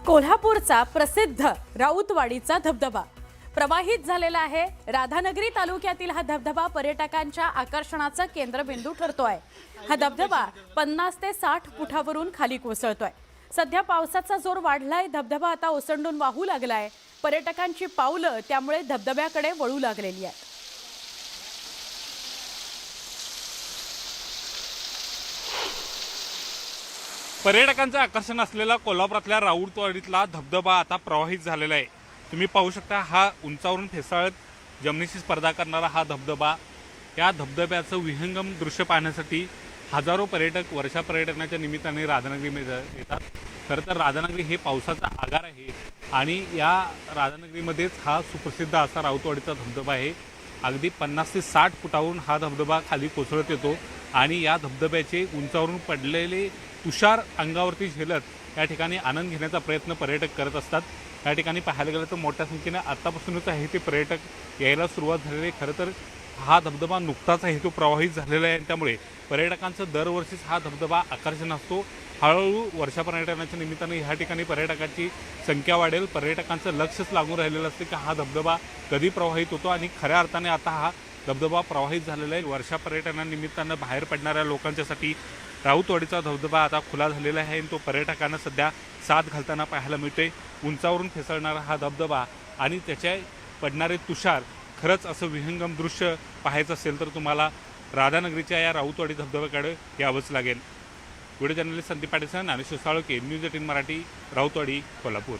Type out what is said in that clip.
कोल्हापूरचा प्रसिद्ध राऊतवाडीचा धबधबा प्रवाहित झालेला आहे। राधानगरी तालुक्यातील हा धबधबा पर्यटकांच्या आकर्षणाचा केंद्रबिंदू ठरतोय। हा धबधबा 50 ते 60 फुटावरून खाली कोसळतोय। सध्या पावसाचा जोर वाढलाय, धबधबा आता ओसंडून वाहू लागलाय। पर्यटकांची पावलं त्यामुळे धबधब्याकडे वळू लागलेली आहेत। पर्यटकांचं आकर्षण असलेला कोल्हापुरातल्या राऊतवाडीतला धबधबा आता प्रवाहित झालेला आहे। तुम्ही पाहू शकता, हा उंचावरून फेसाळत जमिनीशी स्पर्धा करणारा हा धबधबा। या धबधब्याचं विहंगम दृश्य पाहण्यासाठी हजारो पर्यटक वर्षा पर्यटनाच्या निमित्ताने राधानगरीमध्ये येतात। खरं तर राधानगरी हे पावसाचा आगार आहे आणि या राधानगरीमध्येच हा सुप्रसिद्ध असा राऊतवाडीचा धबधबा आहे। अगदी 50 ते 60 फुटावरून हा धबधबा खाली कोसळत येतो आणि या धबधब्याचे उंचावरून पडलेले तुषार अंगावरती झेलत या ठिकाणी आनंद घेण्याचा प्रयत्न पर्यटक करत असतात। या ठिकाणी पाहायला गेलं तर मोठ्या संख्येने आतापासूनच आहे ते पर्यटक यायला सुरुवात झालेली आहे। खरं तर हा धबधबा नुकताच आहे तो प्रवाहित झालेला आहे, त्यामुळे पर्यटकांचं दरवर्षीच हा धबधबा आकर्षण असतो। हळूहळू वर्षा पर्यटनाच्या निमित्ताने ह्या ठिकाणी पर्यटकांची संख्या वाढेल। पर्यटकांचं लक्षच लागून राहिलेलं असते की हा धबधबा कधी प्रवाहित होतो आणि खऱ्या अर्थाने आता हा धबधबा प्रवाहित झालेला आहे। वर्षा पर्यटनानिमित्तानं बाहेर पडणाऱ्या लोकांच्यासाठी राऊतवाडीचा धबधबा आता खुला झालेला आहे आणि तो पर्यटकांना सध्या साथ घालताना पाहायला मिळते। उंचावरून फेसळणारा हा धबधबा आणि त्याचे पडणारे तुषार, खरंच असं विहंगम दृश्य पाहायचं असेल तर तुम्हाला राधानगरीच्या या राऊतवाडी धबधब्याकडे यावंच लागेल। Video journalist Sandeep Patil, Dnyaneshwar Salunkhe, news 18 Marathi, Rautwadi, Kolhapur.